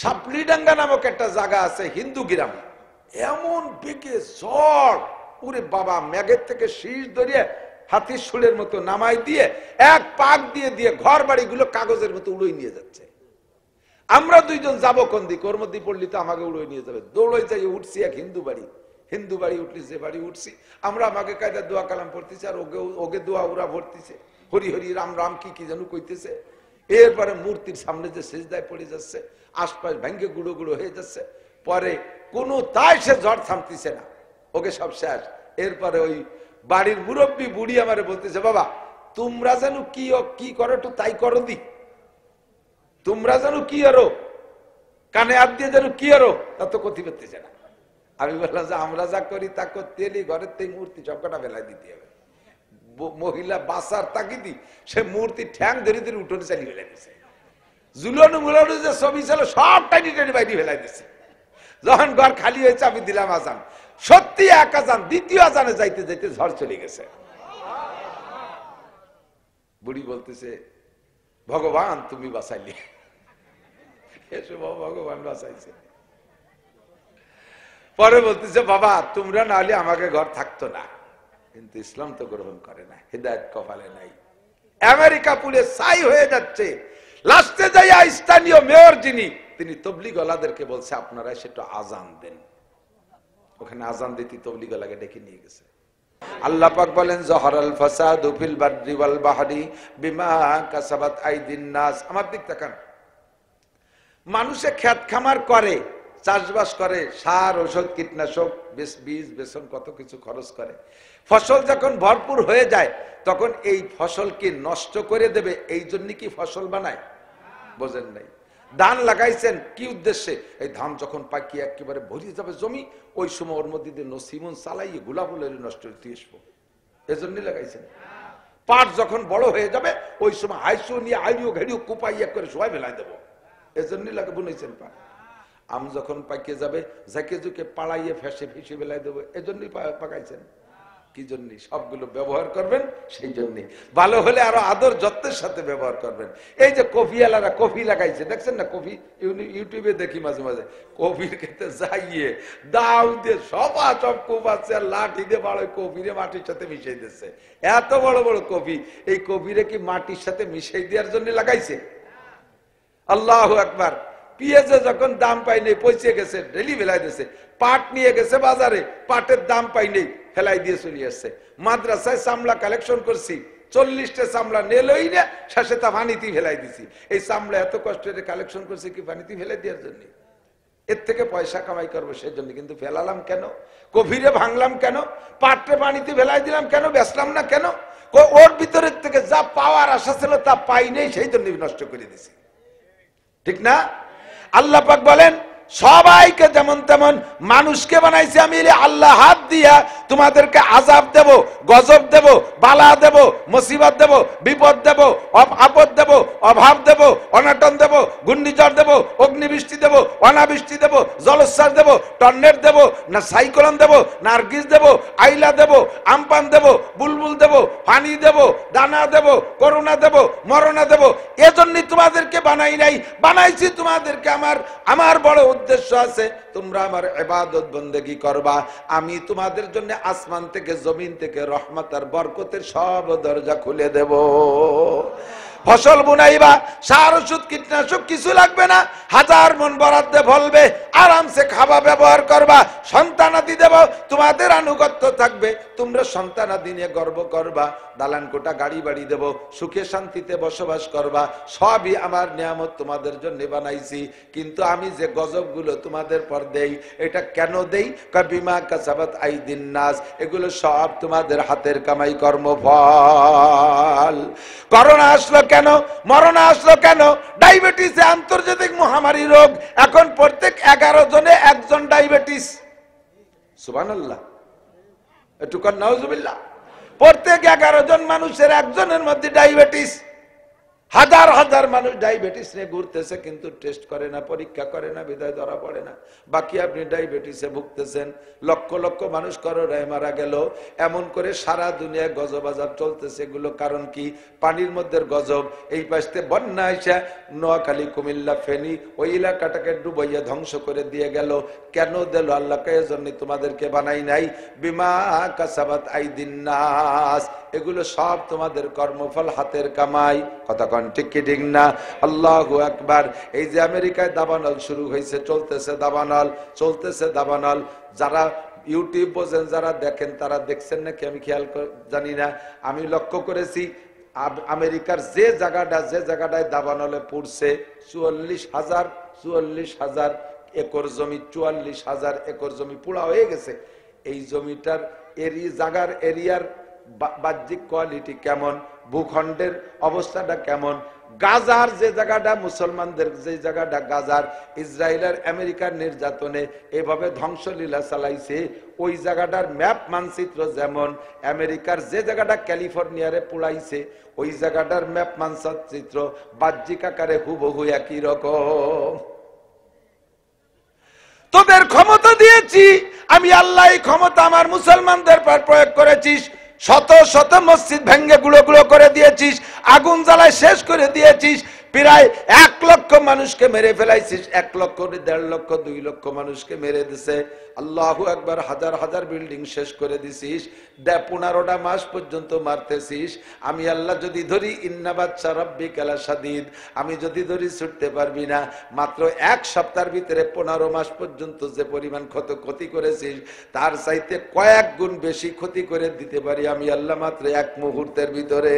সাপলিডাঙ্গা নামক একটা জায়গা আছে হিন্দু গ্রাম, এমন বেগে ঝড়, ওরে বাবা, মেঘের থেকে শীষ ধরিয়ে হাতির শুলের মতো নামাই দিয়ে এক পাক দিয়ে দিয়ে ঘর বাড়িগুলো কাগজের মতো উড়িয়ে নিয়ে যাচ্ছে। আমরা দুইজন যাবো কোন দিক, ওর মধ্যে পড়লি তো আমাকে উড়িয়ে নিয়ে যাবে। দৌড়ে যাই উঠছি এক হিন্দু বাড়ি উঠলি, যে বাড়ি উঠছি আমরা আমাকে কায়দা দোয়া কালাম পড়তেছে, আর ওকে দোয়া ওরা ভরতেছে, হরি হরি রাম রাম কি কি যেন কইতেছে। এরপরে মূর্তির সামনে যে সেজদায় পড়ে যাচ্ছে, আশপাশ ভেঙ্গে গুঁড়ো গুঁড়ো হয়ে যাচ্ছে। পরে কোনো তাই সে ঝড় থামতেছে না, ওকে সব শেষ। এরপরে ওই বাড়ির মুরব্বী বুড়ি আমারে বলতেছে, বাবা তোমরা যেন কি করো একটু তাই করো দি, তোমরা যেন কি আরো কানে হাত দিয়ে যেন কি আরো তা তো ক্ষতি করতেছে না। আমি বললাম যে আমরা যা করি তা করতে এলি ঘরের থেকে মূর্তি সবকটা বেলায় দিতে হবে। মহিলা বাসার তাকিদি সে মূর্তি ঠ্যাং ধরে ধরে উঠোনে চালিয়ে ফেলাই দিছে, জুলানো মুলানো যে ছবি ছিল সব টাইনি টাইনি বাইরে ফেলাই দিছে। যখন ঘর খালি হয়েছে আমি দিলাম আজান, সত্যি এক আজান, দ্বিতীয় আজানে যাইতে যাইতে ঝড় চলে গেছে। বুড়ি বলতেছে, ভগবান তুমি বাঁচাইলি। এসো ভগবান বাঁচাইছে। পরে বলতেছে, বাবা তোমরা না হলে আমাকে ঘর থাকতো না, কিন্তু ইসলাম তো গ্রহণ করে না, হিদায়াত কপালে নাই। আমেরিকা পুলিশ ছাই হয়ে যাচ্ছে, লাস্টে যাইয়া স্থানীয় মেয়র যিনি, তিনি তবলিগওয়ালাদেরকে বলছে আপনারা সেটা আজান দেন। ওখানে আজান দিতে তবলিগওয়ালাকে ডেকে নিয়ে গেছে। আল্লাহ পাক বলেন, জহরাল ফাসাদু ফিল বাররি ওয়াল বাহরি বিমা কাসাবাত আইদিন নাস। আমার দিক তাকান, মানুষে ক্ষেত খামার করে, চাষবাস করে, সার ঔষধ কীটনাশক বীজ বেসন কত কিছু খরচ করে। ফসল যখন ভরপুর হয়ে যায় তখন এই ফসলকে নষ্ট করে দেবে, এই জন্য কি ফসল বানায়? বোঝেন নাই? ধান লাগাইছেন কি উদ্দেশ্যে? এই ধান যখন পাকিয়ে একেবারে ভরিয়ে যাবে জমি, ওই সময় ওর মধ্যে দিয়ে নসিমন চালাইয়ে গোলাগুলো নষ্ট করতে আসবো, এজন্য লাগাইছেন। পাট যখন বড় হয়ে যাবে ওই সময় হাইসো নিয়ে আইরিও ঘেরিও কুপাইয়া করে সবাই ফেলাই দেবো, এজন্য লাগে বুনেছেন পাট। আম যখন পাকিয়ে যাবে ঝাঁকে ঝুঁকে পাড়াইয়ে ফেসে ফেসে বেলায় দেবো, এজন্যই পাকাইছেন। কি জন্য? সবগুলো ব্যবহার করবেন সেই জন্যই। ভালো হলে আরো আদর যত্নের সাথে ব্যবহার করবেন। এই যে কফিওয়ালারা কফি লাগাইছে, দেখছেন না? কফি ইউটিউবে দেখি মাঝে মাঝে, কফির খেতে যাইয়ে দাও দিয়ে সব কোপ আছে আর লাঠি দিয়ে বড় কফিরে মাটির সাথে মিশাই দিচ্ছে। এত বড় বড় কফি, এই কফিরে কি মাটির সাথে মিশাই দেওয়ার জন্য লাগাইছে? আল্লাহু আকবার। পেঁয়াজে যখন দাম পাইনি পৌঁছে গেছে, ডেলি ফেলাই দিয়েছে। পাট নিয়ে গেছে বাজারে, পাটের দাম পাইনি ফেলাই দিয়ে চলে আসছে। মাদ্রাসায় চামড়া কালেকশন করছি, 40টা চামড়া নেলই না, শেষে তা পানিতে ফেলাই দিছি। এই চামড়া এত কষ্টের কালেকশন করছে কি পানিতে ফেলাই দেওয়ার জন্য? এর থেকে পয়সা কামাই করবো সেই জন্য, কিন্তু ফেলালাম কেন? কফিরে ভাঙলাম কেন? পাটে পানিতে ফেলাই দিলাম কেন? বেচলাম না কেন? ওর ভিতরের থেকে যা পাওয়ার আশা ছিল তা পাই নেই, সেই জন্য নষ্ট করে দিছি। ঠিক না? আল্লাহ পাক বলেন, সবাইকে যেমন তেমন মানুষকে বানাইছে আমি, আল্লাহ হাত দিয়া তোমাদেরকে আযাব দেব, গজব দেব, বালা দেব, মুসিবত দেব, বিপদ দেব, আপদ দেব, অভাব দেব, অনটন দেব, ঘূর্ণিঝড় দেব, অগ্নিবৃষ্টি দেব, অনাবৃষ্টি দেব, জলোচ্ছ্বাস দেব, টর্নেড দেব, না সাইক্লোন দেব, নার্গিস দেব, আইলা দেব, আমপান দেব, বুলবুল দেব, পানি দেব, দানা দেব, করোনা দেব, মরণা দেব। এজন্যই তোমাদেরকে বানাই নাই, বানাইছি তোমাদেরকে আমার বড় উদ্দেশ্য আছে, তোমরা আমার ইবাদত বন্দেগী করবা। আমি তোমাদের জন্য আসমান থেকে জমিন থেকে রহমত আর বরকতের সব দরজা খুলে দেব। ফসল বুনাইবা, সার ওষুধ কীটনাশক কিছু লাগবে না, 1000 মন বরাদ্দ ফলবে, আরামসে খাবা, ব্যবহার করবা। সন্তানাদি দেব, তোমাদের আনুগত্য থাকবে, তোমরা সন্তানাদি নিয়ে গর্ব করবা। দালান কোটা গাড়ি বাড়ি দেব, সুখে শান্তিতে বসবাস করবা। সবই আমার নিয়ামত তোমাদের জন্য বানাইছি। কিন্তু আমি যে গজবগুলো তোমাদের পর দেই, এটা কেন দেই? বিমা কাসাবাত আইদিন নাস, এগুলো সব তোমাদের হাতের কামাই কর্মফল। করোনা আসলো কেন? মরণ আসলো কেন? ডায়াবেটিস আন্তর্জাতিক মহামারী রোগ, এখন প্রত্যেক 11 জনে একজন ডায়াবেটিস। সুবহানাল্লাহ, একটু কর নাউজুবিল্লাহ। প্রত্যেক 11 জন মানুষের একজনের মধ্যে ডায়াবেটিস। হাজার হাজার মানুষ ডায়াবেটিস নিয়ে ঘুরতেছে, কিন্তু টেস্ট করে না, পরীক্ষা করে না, বিদায় ধরা পড়ে না। বাকি আপনি ডায়াবেটিসে ভুগতেছেন, লক্ষ লক্ষ মানুষ করোনায় মারা গেল। এমন করে সারা দুনিয়ায় গজব আজাব চলতেছে। এগুলো কারণ কি? পানির মধ্যে গজব। এই পাশে বন্যা এসে নোয়াখালী, কুমিল্লা, ফেনী ওই এলাকাটাকে ডুবাইয়া ধ্বংস করে দিয়ে গেল। কেন দিল? আল্লাহকে এজন্য তোমাদেরকে বানাই নাই। বিমা কাসাবাত আইদিন নাস, এগুলো সব তোমাদের কর্মফল, হাতের কামাই। কথা কন ঠিক কি ঠিক না? আল্লাহু আকবার। এই যে আমেরিকায় দাবানল শুরু হয়েছে, চলতেছে দাবানল, চলতেছে দাবানল। যারা ইউটিউব বোঝেন, যারা দেখেন, তারা দেখছেন নাকি আমি খেয়াল জানি না। আমি লক্ষ্য করেছি আমেরিকার যে জায়গাটায় দাবানলে পড়ছে 44,000 একর জমি, 44,000 একর জমি পুরা হয়ে গেছে। এই জমিটার জাগার এরিয়ার বাহ্যিক কোয়ালিটি কেমন, ভূখণ্ডের অবস্থাটা কেমন, গাজার যে জায়গাটা মুসলমানদের, যে জায়গাটা গাজার ইসরায়েলের আমেরিকার নির্যাতনে এভাবে ধ্বংসলীলা চালাইছে, ওই জায়গাটার ম্যাপ মানচিত্র যেমন আমেরিকার যে জায়গাটা ক্যালিফোর্নিয়ারে পুড়াইছে, ওই জায়গাটার ম্যাপ মানচিত্র বাহ্যিক আকারে হুবহু একই রকম। তোদের ক্ষমতা দিয়েছি আমি আল্লাহ, এই ক্ষমতা আমার মুসলমানদের পর প্রয়োগ করেছিস। শত শত মসজিদ ভেঙ্গে গুঁড়ো গুঁড়ো করে দিয়েছিস, আগুন জ্বালায় শেষ করে দিয়েছিস, প্রায় 1 লক্ষ মানুষকে মেরে ফেলাইছিস, 1 লক্ষ, 1.5 লক্ষ, 2 লক্ষ মানুষকে মেরে দিছে। আল্লাহু আকবার। হাজার হাজার বিল্ডিং শেষ করে দিছিস, 15টা মাস পর্যন্ত মারতেছিস। আমি আল্লাহ যদি ধরি, ইন্না বাতশা রাব্বিকা লাশাদীদ, আমি যদি ধরি ছুটতে পারবি না। মাত্র 1 সপ্তাহের ভিতরে 15 মাস পর্যন্ত যে পরিমাণ ক্ষতি করেছিস, তার চাইতে কয়েক গুণ বেশি ক্ষতি করে দিতে পারি আমি আল্লাহ মাত্র 1 মুহূর্তের ভিতরে।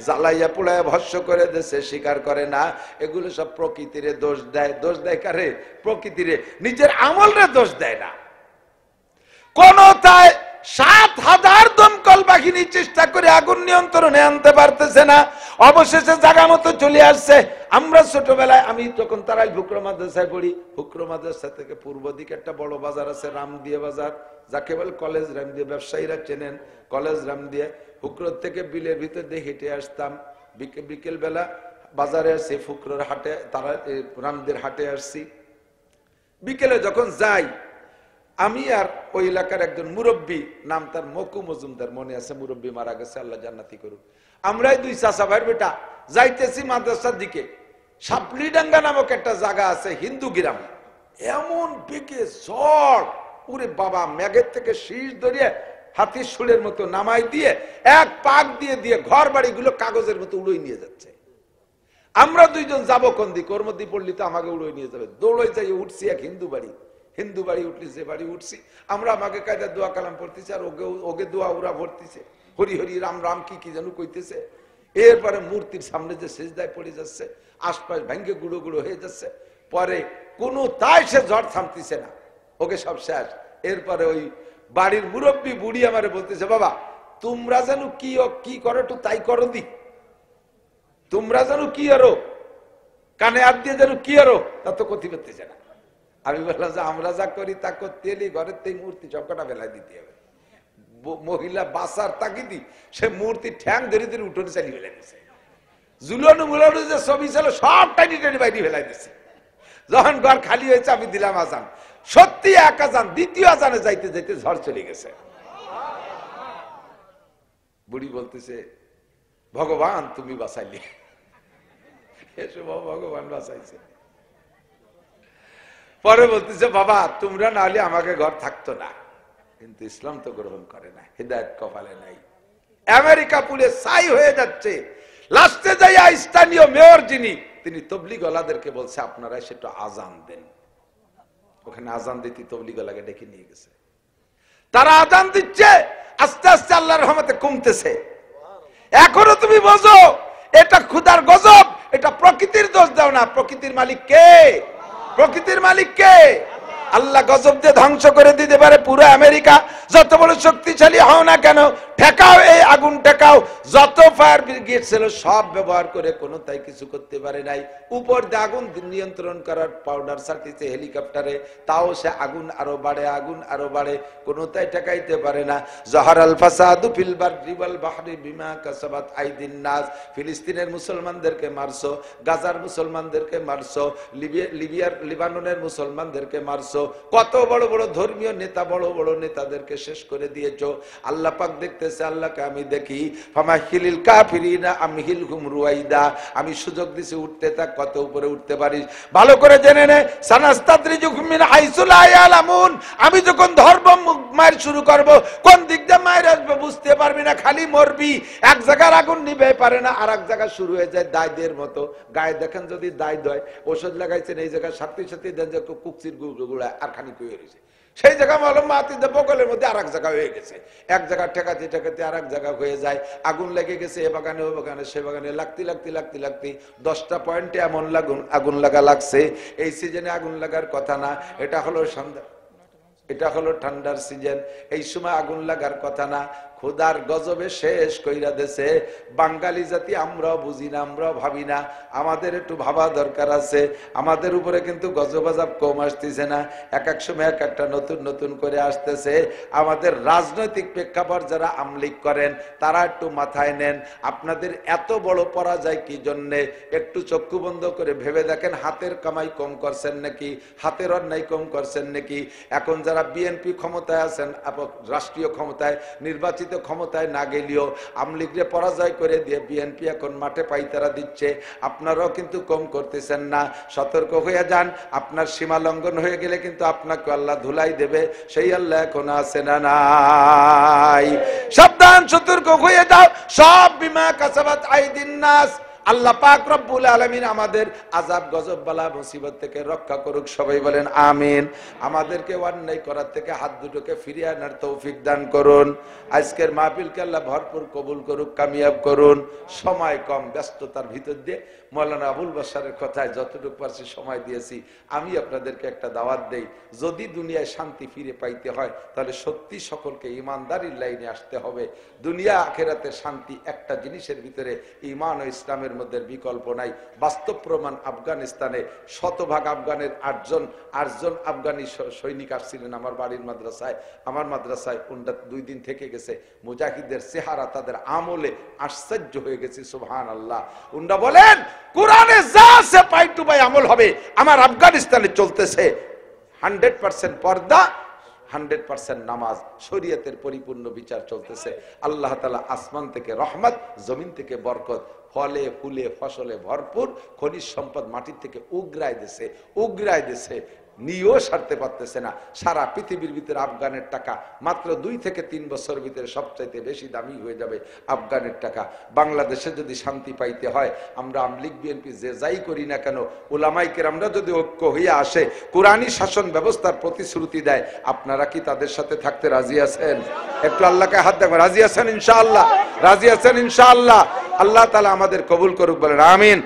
জ্বালাইয়া পোড়াইয়া ভস্য করে দেশে, স্বীকার করে না। এগুলো সব প্রকৃতিরে দোষ দেয়। দোষ দেয় কারে? প্রকৃতিরে, নিজের আমলরে দোষ দেয় না। কোন তাই 7,000 দমকল বাহিনী চেষ্টা করে আগুন নিয়ন্ত্রণে আনতে পারতেছে না, অবশেষে জায়গা মতো চলে আসছে। আমরা ছোটবেলায়, আমি তখন তারাই ফুকরো মাদ্রাসায় পড়ি, ফুকরো মাদ্রাসা থেকে পূর্ব দিকে একটা বড় বাজার আছে, রামদিয়া বাজার, যাকে বলে কলেজ রামদিয়া, ব্যবসায়ীরা চেনেন কলেজ রামদিয়া। ফুকরোর থেকে বিলের ভিতর দিয়ে হেঁটে আসতাম, বিকেল বেলা বাজারে আসছি, ফুকরোর হাটে, তারা রামদের হাটে আসছি। বিকেলে যখন যাই, আমি আর ওই এলাকার একজন মুরব্বী, নাম তার মকু মজুমদার, মনে আছে, মুরব্বী মারা গেছে, আল্লাহ জান্নাতি করুক। আমরাই 2 চাচা ভাইয়ের বেটা যাইতেছি মাদ্রাসার দিকে। সাপলিডাঙ্গা নামক একটা জায়গা আছে, হিন্দু গ্রাম। এমন বেগে ঝড়, ওরে বাবা, মেঘের থেকে শীষ ধরিয়ে হাতির সুরের মতো নামাই দিয়ে, এক পাক দিয়ে দিয়ে ঘর বাড়িগুলো কাগজের মতো উড়োই নিয়ে যাচ্ছে। আমরা 2 জন যাবো কোন দিকে? ওর মধ্যে পড়লি তো আমাকে উড়োই নিয়ে যাবে। দৌড়ে যাই উঠছি এক হিন্দু বাড়ি উঠলি, যে বাড়ি উঠছি আমরা, আমাকে কায়দা দোয়া কালাম পড়তেছে, আর ওকে দোয়া উড়া ভরতেছে, হরি হরি রাম রাম কি যেন কইতেছে। এরপরে মূর্তির সামনে যে সেজদায় পড়ে যাচ্ছে, আশপাশ ভেঙ্গে গুঁড়ো গুঁড়ো হয়ে যাচ্ছে। পরে কোনো তাই সে ঝড় থামতেছে না, ওকে সব শেষ। এরপরে ওই বাড়ির মুরব্বী বুড়ি আমারে বলতেছে, বাবা তোমরা যেন কি করো, একটু তাই করো দি, তোমরা যেন কি আরো কানে হাত দিয়ে যেন কি আরো, তা তো ক্ষতি করতেছে না। আমি বললাম যে আমরা যা করি তা করতে এলি, ঘরের থেকে মূর্তি চক্কটা বেলায় দিতে হবে। মহিলা বাসার তাকিদি সে মূর্তি ঠ্যাং ধরে ধরে উঠোনে চালিয়ে ফেলাই দিছে, জুলানো মুলানো যে ছবি ছিল সব টাইনি টাইনি বাইরে ফেলাই দিছে। যখন ঘর খালি হয়েছে আমি দিলাম আজান, সত্যি 1 আজান, দ্বিতীয় আজানে যাইতে যাইতে ঝড় চলে গেছে। বুড়ি বলতেছে, ভগবান তুমি বাঁচাইলে, এসো ভগবান বাঁচাইছে। পরে বলতেছে, বাবা তোমরা না হলে আমাকে ঘর থাকতো না। কিন্তু ইসলাম তো গ্রহণ করে না, হিদায়াত কপালে নাই। আমেরিকা পুলে ছাই হয়ে যাচ্ছে। লাস্টে যাইয়া স্থানীয় মেয়র যিনি, তিনি তবলিগওয়ালাদেরকে বলছে আপনারা সেটা আজান দেন। ওখানে আজান দিতে তবলিগওয়ালাকে ডেকে নিয়ে গেছে, তারা আজান দিচ্ছে। আস্তে আস্তে আল্লাহর রহমতে কমতেছে। এখনো তুমি বোঝো এটা খোদার গজব, এটা প্রকৃতির দোষ দাও না। প্রকৃতির মালিক কে? প্রকৃতির মালিক কে? আল্লাহ গজব দিয়ে ধ্বংস করে দিতে পারে পুরো আমেরিকা। যত বড় শক্তিশালী হও না কেন, ঠেকাও এই আগুন, ঠেকাও। যত ফায়ার ব্রিগেড ছিল সব ব্যবহার করে কোনো তাই কিছু করতে পারে নাই। উপর দিয়ে আগুন নিয়ন্ত্রণ করার পাউডার ছাটিয়েছে হেলিকপ্টারে, তাও সে আগুন আরো বাড়ে, আগুন আরো বাড়ে, কোনো তাই ঠেকাইতে পারে না। জহারাল ফাসাদু ফিল বাররি ওয়াল বাহরি বিমা কাসাবাত আইদিন নাস। ফিলিস্তিনের মুসলমানদেরকে মারছো, গাজার মুসলমানদেরকে মারছো, লিবিয়ার লিবাননের মুসলমানদেরকে মারছো, কত বড় বড় ধর্মীয় নেতা, বড় বড় নেতাদেরকে শেষ করে দিয়েছো। আল্লাহ পাক দেখতেছে, আল্লাহকে আমি দেখি। ফামাহিলিল কাফিরিনা আমহিলহুম রুয়াইদা। আমি সুযোগ দিছি, উঠতে থাক, কত উপরে উঠতে পারিস ভালো করে জেনে নে। সানাস্তাদরিজুহুম মিন হাইসু লা ইয়ালামুন। আমি যখন ধর্ম মায়ের শুরু করব, কোন দিক দিয়ে মায়ের আসবে বুঝতে পারবি না, খালি মরবি। এক জায়গার আগুন নিভে পারে না, আর এক জায়গা শুরু হয়ে যায় দায়দের মতো। গায়ে দেখেন যদি দায় দয়, ওষুধ লাগাইছেন এই জায়গায়, সাথে সাথে দেন যে কুকচির গুড়া আর খানি হয়ে রয়েছে, সেই জায়গা মলম মাতিতে বগলের মধ্যে আর এক জায়গা হয়ে গেছে। এক জায়গা ঠেকাতে ঠেকাতে আর এক জায়গা হয়ে যায়। আগুন লেগে গেছে এ বাগানে, ও বাগানে, সে বাগানে, লাগতে লাগতে লাগতে লাগতে 10টা পয়েন্টে এমন আগুন লাগা লাগছে। এই সিজনে আগুন লাগার কথা না, এটা হলো সন্ধ্যা, এটা হলো ঠান্ডার সিজন, এই সময় আগুন লাগার কথা না। খোদার গজবে শেষ কইরা দেশে। বাঙালি জাতি আমরাও বুঝি না, আমরাও ভাবি না, আমাদের একটু ভাবা দরকার আছে। আমাদের উপরে কিন্তু গজব আযাব কম আসতেছে না, এক এক সময় এক একটা নতুন নতুন করে আসতেছে। আমাদের রাজনৈতিক প্রেক্ষাপট যারা আমলিক করেন তারা একটু মাথায় নেন, আপনাদের এত বড় পরাজয় কি জন্যে? একটু চক্ষু বন্ধ করে ভেবে দেখেন, হাতের কামাই কম করছেন নাকি, হাতের অন্যায় কম করছেন নাকি? এখন যারা বিএনপি ক্ষমতায় আছেন, রাষ্ট্রীয় ক্ষমতায়, নির্বাচিত ক্ষমতায় না গেলেও আমলিগরে পরাজয় করে দিয়ে বিএনপি এখন মাঠে পাইতারা দিচ্ছে, আপনারাও কিন্তু কম করতেছেন না। সতর্ক হয়ে যান, আপনার সীমা লঙ্ঘন হয়ে গেলে কিন্তু আপনাকে আল্লাহ ধুলাই দেবে, সেই আল্লাহ এখন আছে না নাই? সাবধান, সতর্ক হয়ে যাও। সব বিমা কাসাবাত আইদিন নাস। আল্লাহ পাক রব্বুল আলামিন আমাদের আযাব গজব বালা মুসিবত থেকে রক্ষা করুক, সবাই বলেন আমিন। আমাদেরকে অন্যায় করার থেকে হাত দুটোকে ফিরিয়ে আনার তৌফিক দান করুন। আজকের মাহফিলকে আল্লাহ ভরপুর কবুল করুক, কামিয়াব করুন। সময় কম, ব্যস্ততার ভিতর দিয়ে মৌলানা আবুল বাশারের কথায় যতটুকু পারছি সময় দিয়েছি। আমি আপনাদেরকে একটা দাওয়াত দেই, যদি দুনিয়ায় শান্তি ফিরে পাইতে হয় তাহলে সত্যি সকলকে ইমানদারির লাইনে আসতে হবে। দুনিয়া আখেরাতে শান্তি একটা জিনিসের ভিতরে, ঈমান ও ইসলামের মধ্যে বিকল্প নাই। বাস্তব প্রমাণ, আফগানিস্তানে 100% আফগানের 8জন আফগানি সৈনিক আসছিলেন আমার বাড়ির মাদ্রাসায়। আমার মাদ্রাসায় 2 দিন থেকে গেছে। মুজাহিদের চেহারা, তাদের আমলে আশ্চর্য হয়ে গেছে। সুবহানাল্লাহ। উন্ডা বলেন কোরআনে যা আছে পাই টু পাই আমল হবে। আমার আফগানিস্তানে চলতেছে 100% পর্দা, 100% নামাজ, শরীয়তের পরিপূর্ণ বিচার চলতেছে। আল্লাহ তাআলা আসমান থেকে রহমত, জমিন থেকে বরকত, ফলে ফুলে ফসলে ভরপুর, খনিজ সম্পদ মাটির থেকে উগরায় দিছে, নিয়েও সারতে পারতেছে না। সারা পৃথিবীর ভিতরে আফগানের টাকা মাত্র 2 থেকে 3 বছর ভিতরে সবচাইতে বেশি দামি হয়ে যাবে আফগানের টাকা। বাংলাদেশে যদি শান্তি পাইতে হয়, আমরা আমলিগ বিএনপি যে যাই করি না কেন, উলামায়ে কেরামরা যদি ঐক্য হয়ে আসে, কোরআনী শাসন ব্যবস্থার প্রতিশ্রুতি দেয়, আপনারা কি তাদের সাথে থাকতে রাজি আছেন? একটু আল্লাহকে হাত দেখবেন, রাজি আছেন ইনশাআল্লাহ? রাজি আছেন ইনশাআল্লাহ? আল্লাহ তাআলা আমাদের কবুল করুক, বলেন আমিন।